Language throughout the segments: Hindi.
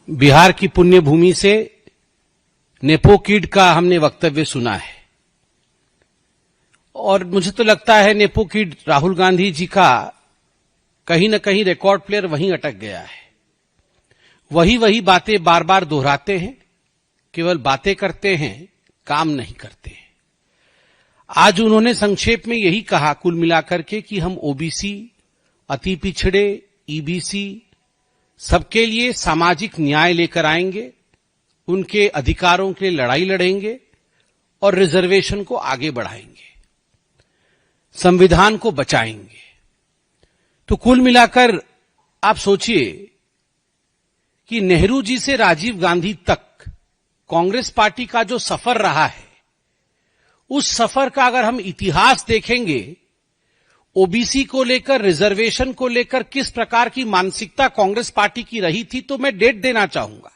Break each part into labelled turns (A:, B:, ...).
A: बिहार की पुण्य भूमि से नेपो किड का हमने वक्तव्य सुना है और मुझे तो लगता है नेपो किड राहुल गांधी जी का कहीं न कहीं रिकॉर्ड प्लेयर वहीं अटक गया है। वही बातें बार बार दोहराते हैं, केवल बातें करते हैं, काम नहीं करते हैं। आज उन्होंने संक्षेप में यही कहा कुल मिलाकर के कि हम ओबीसी, अति पिछड़े, ईबीसी सबके लिए सामाजिक न्याय लेकर आएंगे, उनके अधिकारों के लिए लड़ाई लड़ेंगे और रिजर्वेशन को आगे बढ़ाएंगे, संविधान को बचाएंगे। तो कुल मिलाकर आप सोचिए कि नेहरू जी से राजीव गांधी तक कांग्रेस पार्टी का जो सफर रहा है, उस सफर का अगर हम इतिहास देखेंगे, ओबीसी को लेकर, रिजर्वेशन को लेकर किस प्रकार की मानसिकता कांग्रेस पार्टी की रही थी, तो मैं डेट देना चाहूंगा।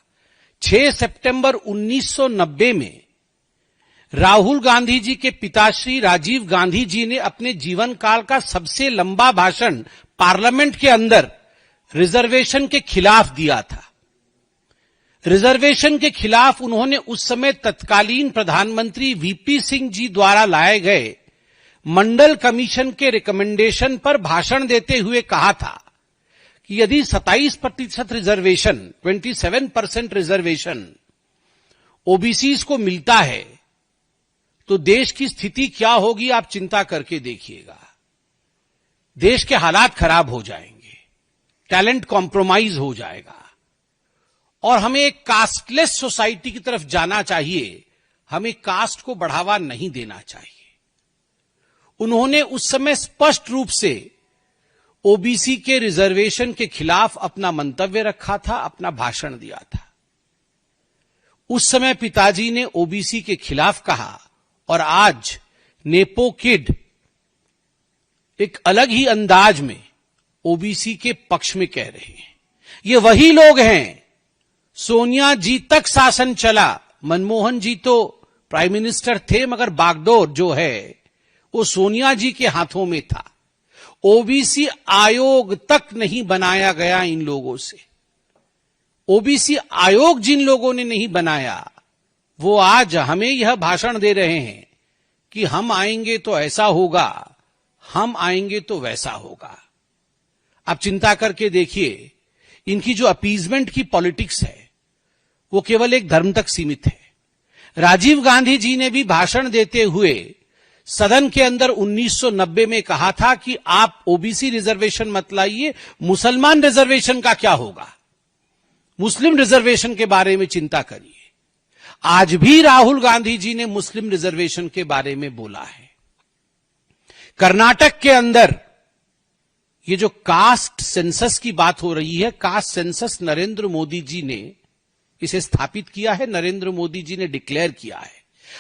A: 6 सितंबर 1990 में राहुल गांधी जी के पिताश्री राजीव गांधी जी ने अपने जीवन काल का सबसे लंबा भाषण पार्लियामेंट के अंदर रिजर्वेशन के खिलाफ दिया था। रिजर्वेशन के खिलाफ उन्होंने उस समय तत्कालीन प्रधानमंत्री वीपी सिंह जी द्वारा लाए गए मंडल कमीशन के रिकमेंडेशन पर भाषण देते हुए कहा था कि यदि 27% रिजर्वेशन, 27% रिजर्वेशन ओबीसीज को मिलता है तो देश की स्थिति क्या होगी, आप चिंता करके देखिएगा। देश के हालात खराब हो जाएंगे, टैलेंट कॉम्प्रोमाइज हो जाएगा और हमें एक कास्टलेस सोसाइटी की तरफ जाना चाहिए, हमें कास्ट को बढ़ावा नहीं देना चाहिए। उन्होंने उस समय स्पष्ट रूप से ओबीसी के रिजर्वेशन के खिलाफ अपना मंतव्य रखा था, अपना भाषण दिया था। उस समय पिताजी ने ओबीसी के खिलाफ कहा और आज नेपो किड एक अलग ही अंदाज में ओबीसी के पक्ष में कह रहे हैं। ये वही लोग हैं, सोनिया जी तक शासन चला, मनमोहन जी तो प्राइम मिनिस्टर थे मगर बागडोर जो है वो सोनिया जी के हाथों में था। ओबीसी आयोग तक नहीं बनाया गया इन लोगों से। ओबीसी आयोग जिन लोगों ने नहीं बनाया, वो आज हमें यह भाषण दे रहे हैं कि हम आएंगे तो ऐसा होगा, हम आएंगे तो वैसा होगा। आप चिंता करके देखिए, इनकी जो अपीजमेंट की पॉलिटिक्स है वो केवल एक धर्म तक सीमित है। राजीव गांधी जी ने भी भाषण देते हुए सदन के अंदर 1990 में कहा था कि आप ओबीसी रिजर्वेशन मत लाइए, मुसलमान रिजर्वेशन का क्या होगा, मुस्लिम रिजर्वेशन के बारे में चिंता करिए। आज भी राहुल गांधी जी ने मुस्लिम रिजर्वेशन के बारे में बोला है। कर्नाटक के अंदर ये जो कास्ट सेंसस की बात हो रही है, कास्ट सेंसस नरेंद्र मोदी जी ने इसे स्थापित किया है, नरेंद्र मोदी जी ने डिक्लेयर किया है।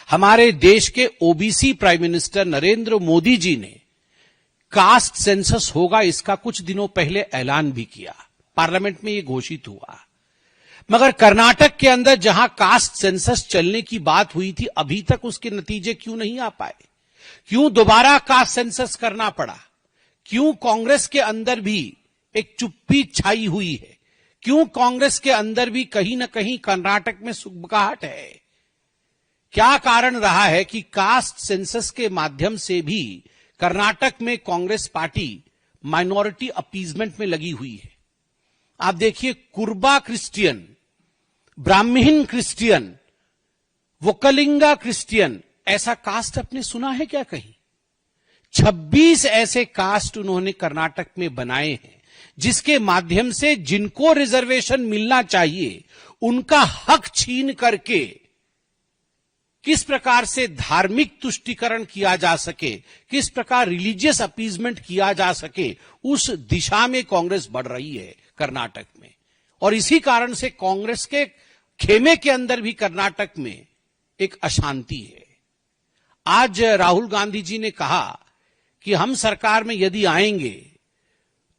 A: हमारे देश के OBC prime minister Narendra Modi ji ने कास्ट सेंसस होगा इसका कुछ दिनों पहले ऐलान भी किया, पार्लियामेंट में यह घोषित हुआ। मगर कर्नाटक के अंदर जहां कास्ट सेंसस चलने की बात हुई थी, अभी तक उसके नतीजे क्यों नहीं आ पाए? क्यों दोबारा कास्ट सेंसस करना पड़ा? क्यों कांग्रेस के अंदर भी एक चुप्पी छाई हुई है? क्यों कांग्रेस के अंदर भी कहीं ना कहीं कर्नाटक में सुगबुगाहट है? क्या कारण रहा है कि कास्ट सेंसस के माध्यम से भी कर्नाटक में कांग्रेस पार्टी माइनॉरिटी अपीजमेंट में लगी हुई है? आप देखिए, कुर्बा क्रिश्चियन, ब्राह्मण क्रिश्चियन, वोकलिंगा क्रिश्चियन, ऐसा कास्ट आपने सुना है क्या कहीं? 26 ऐसे कास्ट उन्होंने कर्नाटक में बनाए हैं जिसके माध्यम से जिनको रिजर्वेशन मिलना चाहिए उनका हक छीन करके किस प्रकार से धार्मिक तुष्टीकरण किया जा सके, किस प्रकार रिलीजियस अपीजमेंट किया जा सके, उस दिशा में कांग्रेस बढ़ रही है कर्नाटक में। और इसी कारण से कांग्रेस के खेमे के अंदर भी कर्नाटक में एक अशांति है। आज राहुल गांधी जी ने कहा कि हम सरकार में यदि आएंगे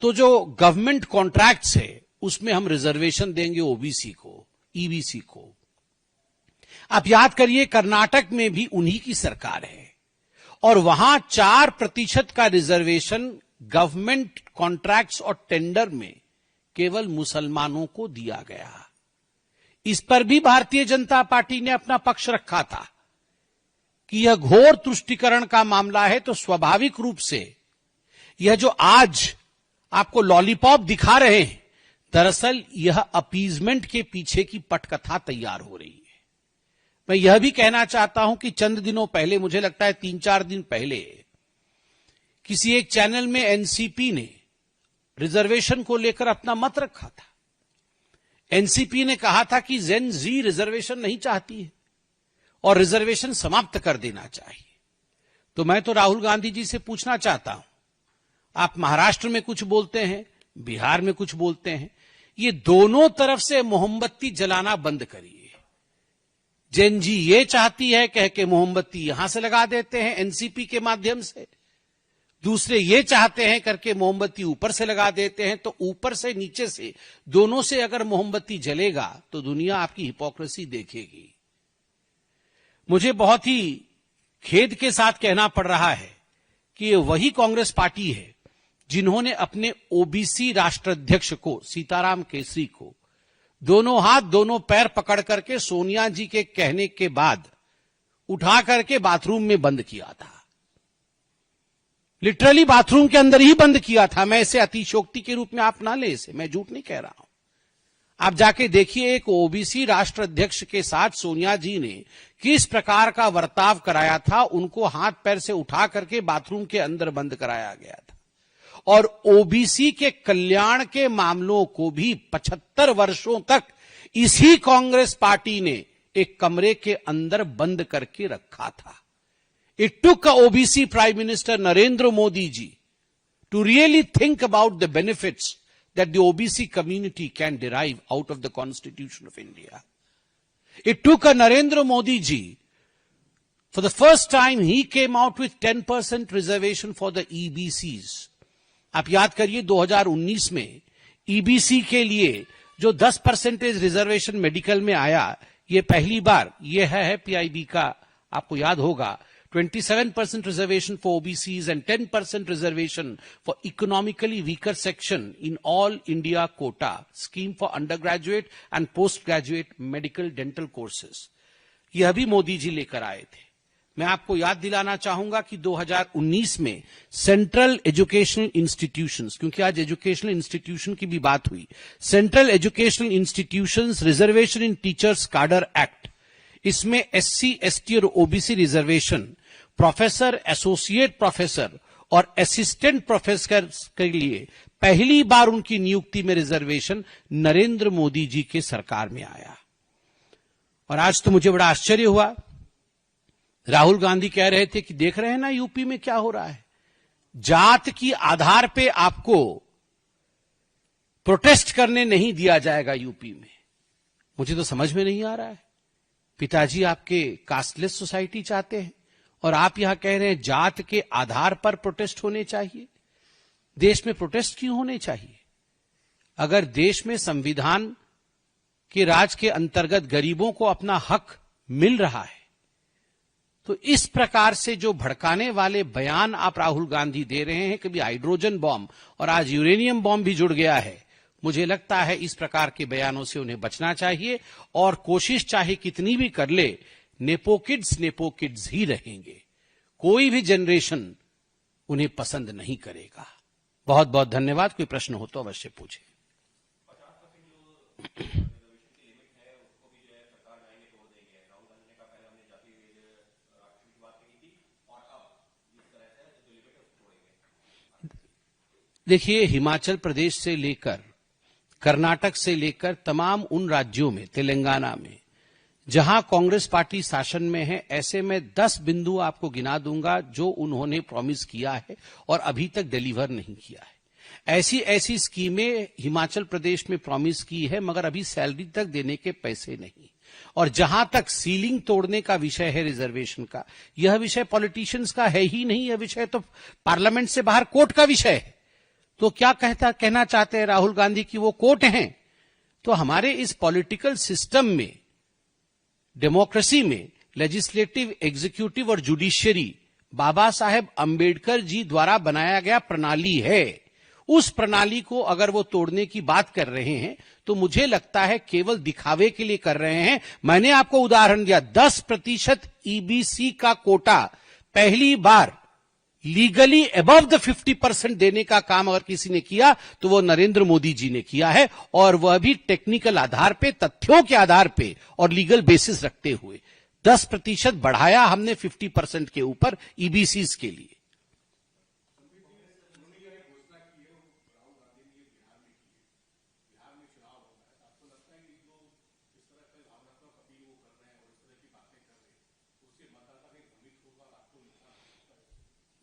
A: तो जो गवर्नमेंट कॉन्ट्रैक्ट्स है उसमें हम रिजर्वेशन देंगे ओबीसी को, ईबीसी को। आप याद करिए, कर्नाटक में भी उन्हीं की सरकार है और वहां 4% का रिजर्वेशन गवर्नमेंट कॉन्ट्रैक्ट्स और टेंडर में केवल मुसलमानों को दिया गया। इस पर भी भारतीय जनता पार्टी ने अपना पक्ष रखा था कि यह घोर तुष्टीकरण का मामला है, तो स्वाभाविक रूप से यह जो आज आपको लॉलीपॉप दिखा रहे हैं, दरअसल यह अपीजमेंट के पीछे की पटकथा तैयार हो रही है। मैं यह भी कहना चाहता हूं कि चंद दिनों पहले, मुझे लगता है 3-4 दिन पहले, किसी एक चैनल में एनसीपी ने रिजर्वेशन को लेकर अपना मत रखा था। एनसीपी ने कहा था कि जेन जी रिजर्वेशन नहीं चाहती है और रिजर्वेशन समाप्त कर देना चाहिए। तो मैं तो राहुल गांधी जी से पूछना चाहता हूं, आप महाराष्ट्र में कुछ बोलते हैं, बिहार में कुछ बोलते हैं, ये दोनों तरफ से मोमबत्ती जलाना बंद करिए। जेन जी ये चाहती है कह के मोमबत्ती यहां से लगा देते हैं एनसीपी के माध्यम से, दूसरे ये चाहते हैं करके मोमबत्ती ऊपर से लगा देते हैं। तो ऊपर से नीचे से दोनों से अगर मोमबत्ती जलेगा तो दुनिया आपकी हिपोक्रेसी देखेगी। मुझे बहुत ही खेद के साथ कहना पड़ रहा है कि ये वही कांग्रेस पार्टी है जिन्होंने अपने ओबीसी राष्ट्राध्यक्ष को, सीताराम केसरी को, दोनों हाथ दोनों पैर पकड़ करके सोनिया जी के कहने के बाद उठा करके बाथरूम में बंद किया था। लिटरली बाथरूम के अंदर ही बंद किया था। मैं इसे अतिशयोक्ति के रूप में आप ना ले इसे, मैं झूठ नहीं कह रहा हूं। आप जाके देखिए एक ओबीसी राष्ट्र अध्यक्ष के साथ सोनिया जी ने किस प्रकार का बर्ताव कराया था। उनको हाथ पैर से उठा करके बाथरूम के अंदर बंद कराया गया था। और ओबीसी के कल्याण के मामलों को भी 75 वर्षों तक इसी कांग्रेस पार्टी ने एक कमरे के अंदर बंद करके रखा था। It took a OBC Prime Minister Narendra Modi ji to really think about the benefits that the OBC community can derive out of the Constitution of India. It took a Narendra Modi ji, for the first time he came out with 10% reservation for the EBCs. आप याद करिए 2019 में EBC के लिए जो 10% रिजर्वेशन मेडिकल में आया, ये पहली बार ये है PIB का, आपको याद होगा 27% reservation for OBCs and 10% reservation for economically weaker section in all India quota scheme for undergraduate and postgraduate medical dental courses. यह भी मोदी जी लेकर आए थे। मैं आपको याद दिलाना चाहूंगा कि 2019 में सेंट्रल एजुकेशनल इंस्टीट्यूशंस, क्योंकि आज एजुकेशनल इंस्टीट्यूशन की भी बात हुई, सेंट्रल एजुकेशनल इंस्टीट्यूशंस रिजर्वेशन इन टीचर्स काडर एक्ट, इसमें SC, ST और OBC reservation professor, associate professor और असिस्टेंट प्रोफेसर के लिए पहली बार उनकी नियुक्ति में रिजर्वेशन नरेंद्र मोदी जी के सरकार में आया। और आज तो मुझे बड़ा आश्चर्य हुआ, राहुल गांधी कह रहे थे कि देख रहे हैं ना यूपी में क्या हो रहा है, जात की आधार पे आपको प्रोटेस्ट करने नहीं दिया जाएगा यूपी में। मुझे तो समझ में नहीं आ रहा है, पिताजी आपके कास्टलेस सोसाइटी चाहते हैं और आप यहां कह रहे हैं जात के आधार पर प्रोटेस्ट होने चाहिए। देश में प्रोटेस्ट क्यों होने चाहिए? अगर देश में संविधान के राज के अंतर्गत गरीबों को अपना हक मिल रहा है, तो इस प्रकार से जो भड़काने वाले बयान आप राहुल गांधी दे रहे हैं, कभी हाइड्रोजन बॉम्ब और आज यूरेनियम बॉम्ब भी जुड़ गया है, मुझे लगता है इस प्रकार के बयानों से उन्हें बचना चाहिए। और कोशिश चाहे कितनी भी कर ले, नेपो किड्स ही रहेंगे। कोई भी जनरेशन उन्हें पसंद नहीं करेगा। बहुत बहुत धन्यवाद। कोई प्रश्न हो तो अवश्य पूछे। देखिए, हिमाचल प्रदेश से लेकर कर्नाटक से लेकर तमाम उन राज्यों में, तेलंगाना में, जहां कांग्रेस पार्टी शासन में है, ऐसे में 10 बिंदु आपको गिना दूंगा जो उन्होंने प्रॉमिस किया है और अभी तक डिलीवर नहीं किया है। ऐसी ऐसी स्कीमें हिमाचल प्रदेश में प्रॉमिस की है, मगर अभी सैलरी तक देने के पैसे नहीं। और जहां तक सीलिंग तोड़ने का विषय है रिजर्वेशन का, यह विषय पॉलिटिशियंस का है ही नहीं, यह विषय तो पार्लियामेंट से बाहर कोर्ट का विषय है। तो क्या कहना चाहते हैं राहुल गांधी कि वो कोर्ट हैं? तो हमारे इस पॉलिटिकल सिस्टम में, डेमोक्रेसी में, लेजिस्लेटिव, एग्जीक्यूटिव और जुडिशियरी बाबा साहेब अंबेडकर जी द्वारा बनाया गया प्रणाली है। उस प्रणाली को अगर वो तोड़ने की बात कर रहे हैं तो मुझे लगता है केवल दिखावे के लिए कर रहे हैं। मैंने आपको उदाहरण दिया, 10% ईबीसी का कोटा पहली बार लीगली अबव द 50% देने का काम अगर किसी ने किया तो वो नरेंद्र मोदी जी ने किया है, और वह भी टेक्निकल आधार पे, तथ्यों के आधार पे और लीगल बेसिस रखते हुए 10% बढ़ाया हमने 50% के ऊपर ईबीसीज के लिए।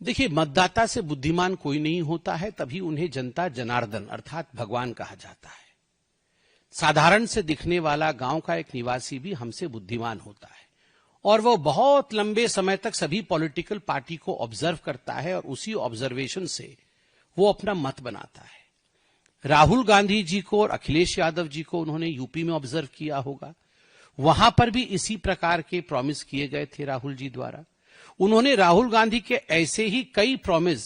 A: देखिए, मतदाता से बुद्धिमान कोई नहीं होता है, तभी उन्हें जनता जनार्दन अर्थात भगवान कहा जाता है। साधारण से दिखने वाला गांव का एक निवासी भी हमसे बुद्धिमान होता है, और वो बहुत लंबे समय तक सभी पॉलिटिकल पार्टी को ऑब्जर्व करता है और उसी ऑब्जर्वेशन से वो अपना मत बनाता है। राहुल गांधी जी को और अखिलेश यादव जी को उन्होंने यूपी में ऑब्जर्व किया होगा, वहां पर भी इसी प्रकार के प्रॉमिस किए गए थे राहुल जी द्वारा। उन्होंने राहुल गांधी के ऐसे ही कई प्रॉमिस,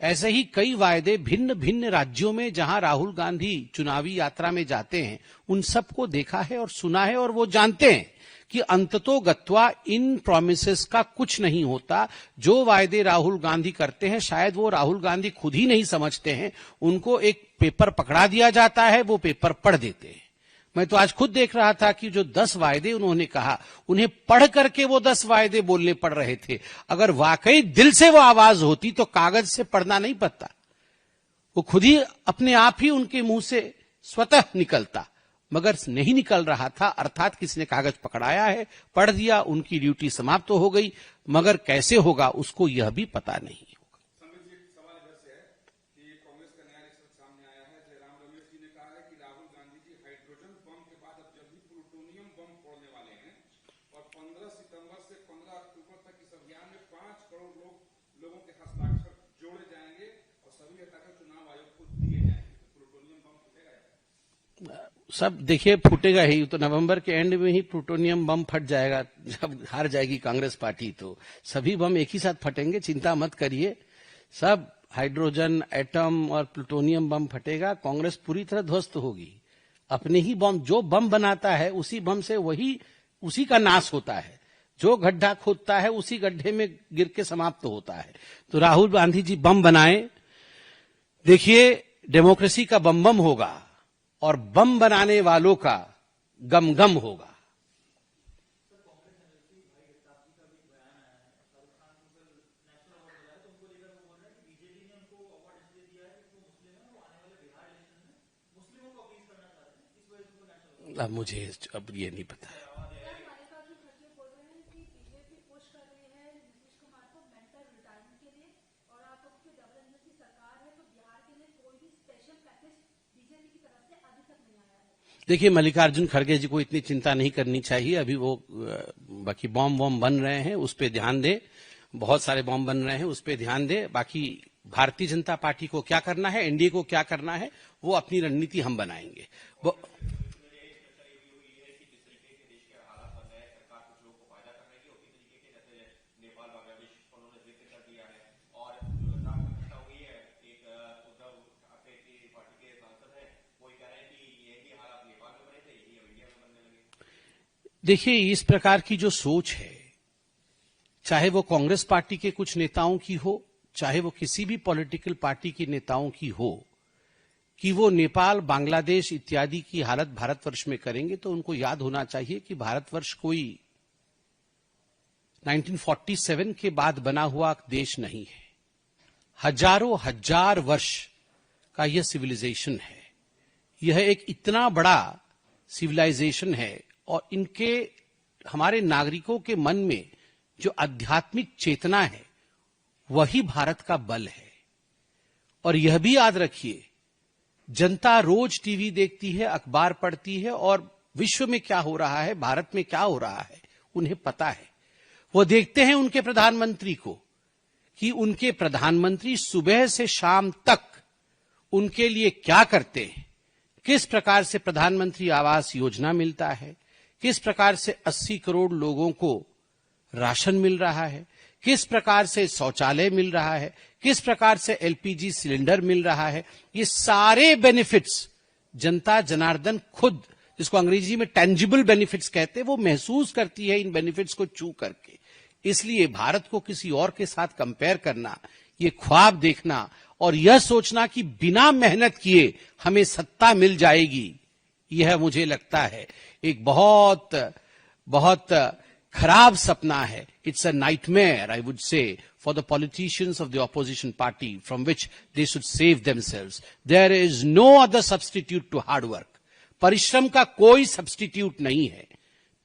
A: ऐसे ही कई वायदे भिन्न भिन्न राज्यों में जहां राहुल गांधी चुनावी यात्रा में जाते हैं उन सबको देखा है और सुना है, और वो जानते हैं कि अंततोगत्वा इन प्रॉमिसेस का कुछ नहीं होता। जो वायदे राहुल गांधी करते हैं शायद वो राहुल गांधी खुद ही नहीं समझते हैं, उनको एक पेपर पकड़ा दिया जाता है, वो पेपर पढ़ देते हैं। मैं तो आज खुद देख रहा था कि जो 10 वायदे उन्होंने कहा, उन्हें पढ़ करके वो 10 वायदे बोलने पड़ रहे थे। अगर वाकई दिल से वो आवाज होती तो कागज से पढ़ना नहीं पड़ता, वो खुद ही अपने आप ही उनके मुंह से स्वतः निकलता, मगर नहीं निकल रहा था। अर्थात किसी ने कागज पकड़ाया है, पढ़ दिया, उनकी ड्यूटी समाप्त तो हो गई, मगर कैसे होगा उसको यह भी पता नहीं। सब देखिए फूटेगा ही, तो नवंबर के एंड में ही प्लूटोनियम बम फट जाएगा। जब हार जाएगी कांग्रेस पार्टी तो सभी बम एक ही साथ फटेंगे, चिंता मत करिए। सब हाइड्रोजन, एटम और प्लूटोनियम बम फटेगा, कांग्रेस पूरी तरह ध्वस्त होगी। अपने ही बम, जो बम बनाता है उसी बम से वही उसी का नाश होता है, जो गड्ढा खोदता है उसी गड्ढे में गिर के समाप्त होता है। तो राहुल गांधी जी बम बनाए, देखिए डेमोक्रेसी का बम बम होगा और बम बनाने वालों का गम गम होगा। अब मुझे अब ये नहीं पता है। देखिए, मल्लिकार्जुन खड़गे जी को इतनी चिंता नहीं करनी चाहिए, अभी वो बाकी बॉम्ब बन रहे हैं उस पर ध्यान दे, बहुत सारे बॉम्ब बन रहे हैं उस पर ध्यान दे। बाकी भारतीय जनता पार्टी को क्या करना है, एनडीए को क्या करना है, वो अपनी रणनीति हम बनाएंगे। वो देखिए, इस प्रकार की जो सोच है, चाहे वो कांग्रेस पार्टी के कुछ नेताओं की हो, चाहे वो किसी भी पॉलिटिकल पार्टी के नेताओं की हो, कि वो नेपाल, बांग्लादेश इत्यादि की हालत भारतवर्ष में करेंगे, तो उनको याद होना चाहिए कि भारतवर्ष कोई 1947 के बाद बना हुआ देश नहीं है। हजारों हजार वर्ष का यह सिविलाइजेशन है। यह एक इतना बड़ा सिविलाइजेशन है, और इनके हमारे नागरिकों के मन में जो आध्यात्मिक चेतना है वही भारत का बल है। और यह भी याद रखिए, जनता रोज टीवी देखती है, अखबार पढ़ती है, और विश्व में क्या हो रहा है, भारत में क्या हो रहा है उन्हें पता है। वो देखते हैं उनके प्रधानमंत्री को, कि उनके प्रधानमंत्री सुबह से शाम तक उनके लिए क्या करते हैं, किस प्रकार से प्रधानमंत्री आवास योजना मिलता है, किस प्रकार से 80 करोड़ लोगों को राशन मिल रहा है, किस प्रकार से शौचालय मिल रहा है, किस प्रकार से एलपीजी सिलेंडर मिल रहा है, ये सारे बेनिफिट्स जनता जनार्दन खुद, जिसको अंग्रेजी में टेंजिबल बेनिफिट्स कहते हैं, वो महसूस करती है इन बेनिफिट्स को छू करके। इसलिए भारत को किसी और के साथ कंपेयर करना, ये ख्वाब देखना और यह सोचना कि बिना मेहनत किए हमें सत्ता मिल जाएगी, यह मुझे लगता है एक बहुत बहुत खराब सपना है। It's a nightmare, I would say, for the politicians of the opposition party from which they should save themselves. There is no other substitute to hard work. परिश्रम का कोई सब्स्टिट्यूट नहीं है।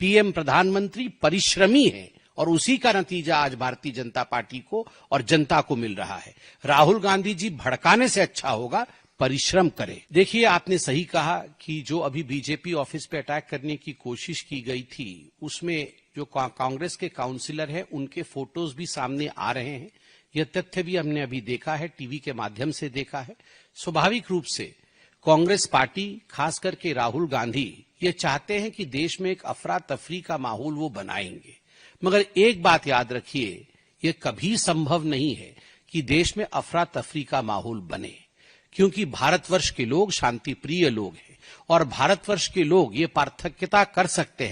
A: पीएम प्रधानमंत्री परिश्रमी है और उसी का नतीजा आज भारतीय जनता पार्टी को और जनता को मिल रहा है। राहुल गांधी जी भड़काने से अच्छा होगा परिश्रम करें। देखिए, आपने सही कहा कि जो अभी बीजेपी ऑफिस पे अटैक करने की कोशिश की गई थी, उसमें जो कांग्रेस के काउंसिलर हैं उनके फोटोज भी सामने आ रहे हैं। यह तथ्य भी हमने अभी देखा है, टीवी के माध्यम से देखा है। स्वाभाविक रूप से कांग्रेस पार्टी, खास करके राहुल गांधी, ये चाहते हैं कि देश में एक अफरा तफरी का माहौल वो बनाएंगे। मगर एक बात याद रखिए, ये कभी संभव नहीं है कि देश में अफरा तफरी का माहौल बने, क्योंकि भारतवर्ष के लोग शांति प्रिय लोग हैं और भारतवर्ष के लोग ये पार्थक्यता कर सकते हैं